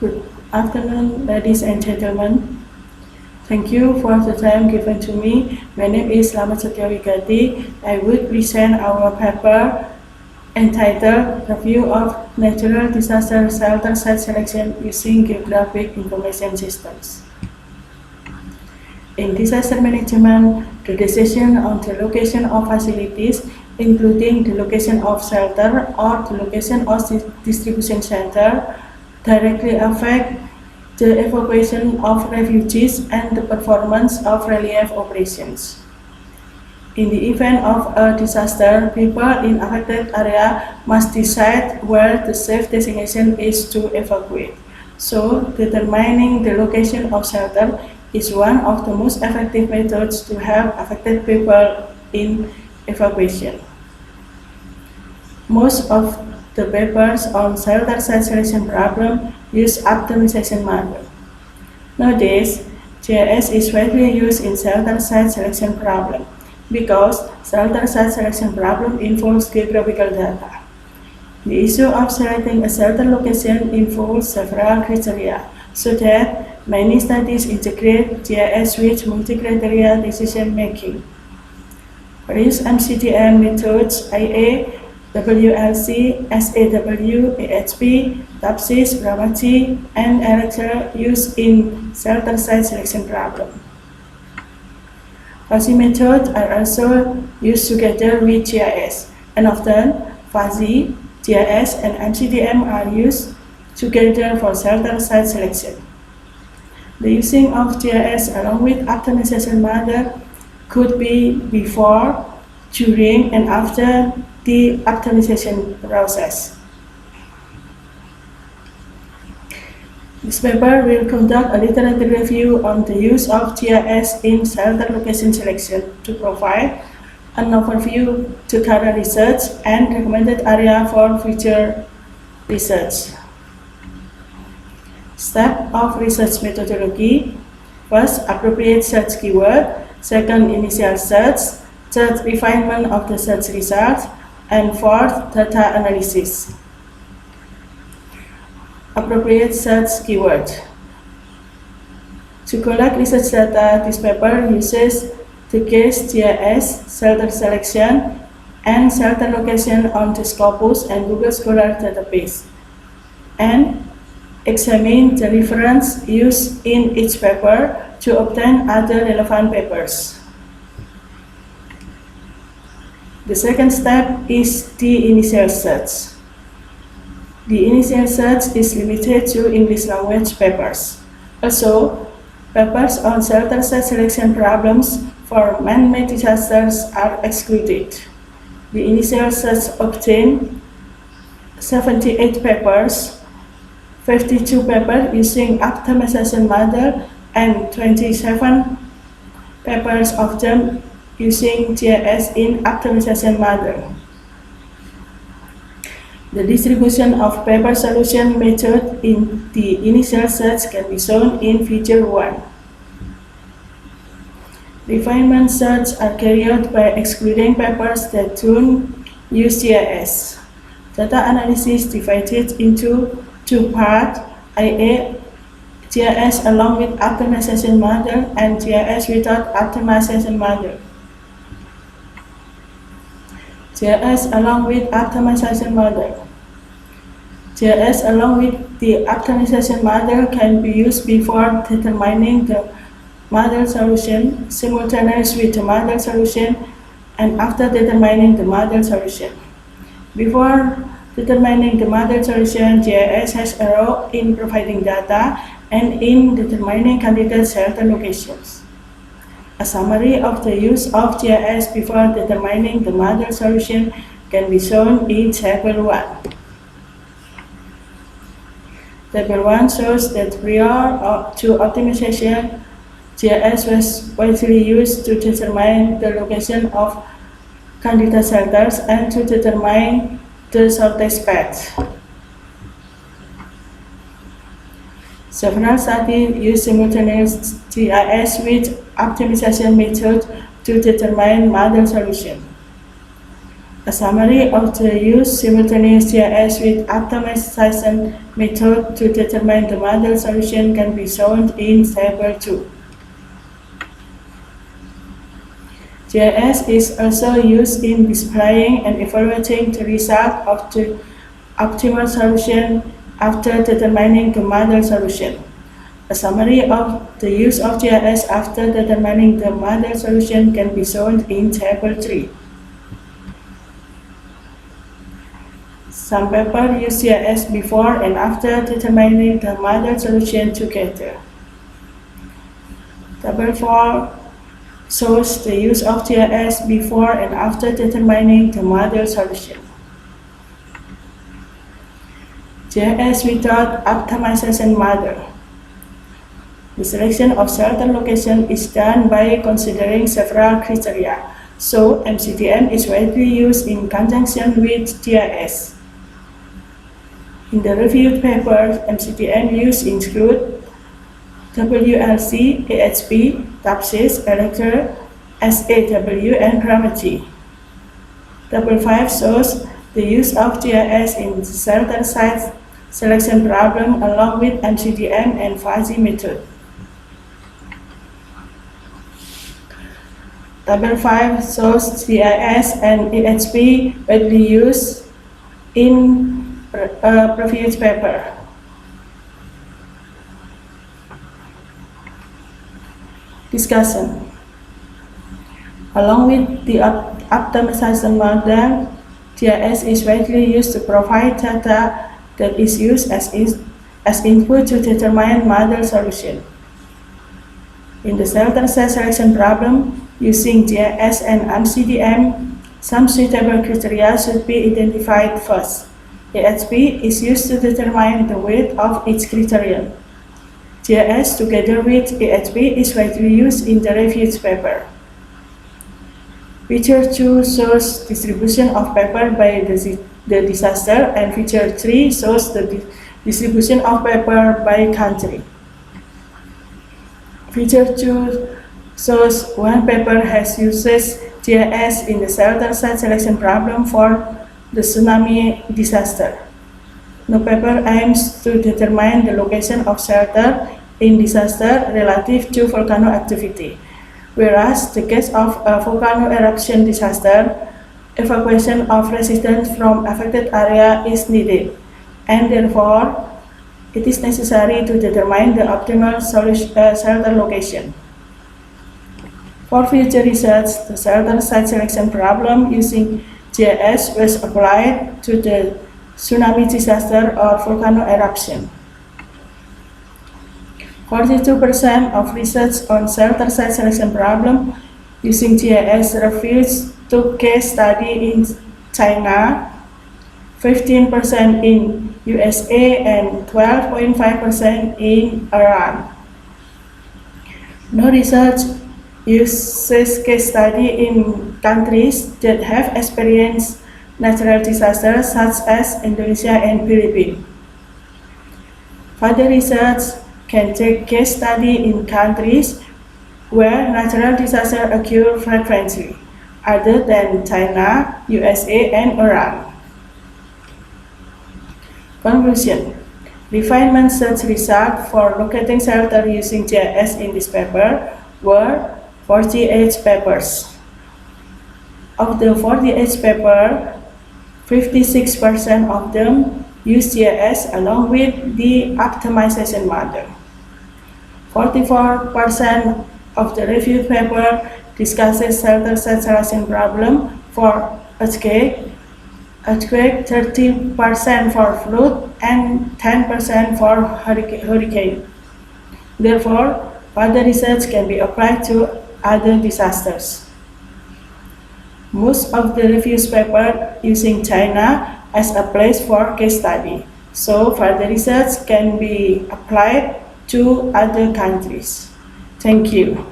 Good afternoon, ladies and gentlemen. Thank you for the time given to me. My name is Slamet Wigati. I will present our paper entitled Review of Natural Disaster Shelter Site Selection Using Geographic Information Systems. In disaster management, the decision on the location of facilities, including the location of shelter or the location of distribution center, directly affect the evacuation of refugees and the performance of relief operations. In the event of a disaster, people in affected area must decide where the safe destination is to evacuate. So, determining the location of shelter is one of the most effective methods to help affected people in evacuation. Most of the papers on shelter site selection problem use optimization model. Nowadays, GIS is widely used in shelter site selection problem because shelter site selection problem involves geographical data. The issue of selecting a shelter location involves several criteria, so that many studies integrate GIS with multi-criteria decision making. Various MCDM methods, IA, WLC, SAW, AHP, TAPSIS, Wigati, and Electra used in shelter site selection problem. Fuzzy methods are also used together with GIS, and often fuzzy, GIS, and MCDM are used together for shelter site selection. The using of GIS along with optimization model could be before, during, and after the optimization process. This paper will conduct a literature review on the use of GIS in shelter location selection to provide an overview to current research and recommended area for future research. Step of research methodology: first, appropriate search keyword; second, initial search; third, refinement of the search results; and fourth, data analysis. Appropriate search keyword. To collect research data, this paper uses the case GIS, shelter selection, and shelter location on the Scopus and Google Scholar database, and examine the reference used in each paper to obtain other relevant papers. The second step is the initial search. The initial search is limited to English language papers. Also, papers on shelter site selection problems for man-made disasters are excluded. The initial search obtained 78 papers, 52 papers using optimization model, and 27 papers of them using GIS in optimization model. The distribution of paper solution method in the initial search can be shown in Figure 1. Refinement search are carried out by excluding papers that don't use GIS. Data analysis divided into two parts, IA, GIS along with optimization model, and GIS without optimization model. GIS along with optimization model. GIS along with the optimization model can be used before determining the model solution, simultaneous with the model solution, and after determining the model solution. Before determining the model solution, GIS has a role in providing data and in determining candidate shelter locations. A summary of the use of GIS before determining the model solution can be shown in Table 1. Table 1 shows that prior to optimization, GIS was widely used to determine the location of candidate shelters and to determine the shortest path. Several studies use simultaneous GIS with optimization method to determine model solution. A summary of the use simultaneous GIS with optimization method to determine the model solution can be shown in Table 2. GIS is also used in displaying and evaluating the result of the optimal solution after determining the model solution. A summary of the use of GIS after determining the model solution can be shown in Table 3. Some papers use GIS before and after determining the model solution together. Table 4 shows the use of GIS before and after determining the model solution. GIS without optimization model. The selection of shelter location is done by considering several criteria, so MCDM is widely used in conjunction with GIS. In the reviewed papers, MCDM use include WLC, AHP, TAPSIS, Elector, SAW, and Gravity. Table 5 shows the use of GIS in shelter site selection problem along with MCDM and fuzzy method. Table 5 shows GIS and AHP widely used in a previous paper. Discussion. Along with the optimization model, GIS is widely used to provide data that is used as input to determine model solution. In the shelter site selection problem, using GIS and MCDM, some suitable criteria should be identified first. AHP is used to determine the weight of each criterion. GIS together with AHP is widely used in the reviewed paper. Feature 2 shows distribution of paper by the disaster, and Feature 3 shows the distribution of paper by country. Feature 2 shows one paper has uses GIS in the shelter site selection problem for the tsunami disaster. No paper aims to determine the location of shelter in disaster relative to volcano activity, whereas the case of a volcano eruption disaster, evacuation of residents from affected area is needed, and therefore it is necessary to determine the optimal shelter location. For future research, the shelter site selection problem using GIS was applied to the tsunami disaster or volcano eruption. 42% of research on shelter site selection problem using GIS reviews took case study in China, 15% in USA, and 12.5% in Iran. No research uses case study in countries that have experienced natural disasters such as Indonesia and Philippines. Further research can take case study in countries where natural disasters occur frequently, other than China, USA, and Iran. Conclusion. Refinement search results for locating shelter using GIS in this paper were 48 papers. Of the 48 papers, 56% of them use GIS along with the optimization model. 44% of the reviewed paper discusses shelter site selection problem for earthquake, 30% for flood, and 10% for hurricane. Therefore, further research can be applied to other disasters. Most of the reviews paper using China as a place for case study, so further research can be applied to other countries. Thank you.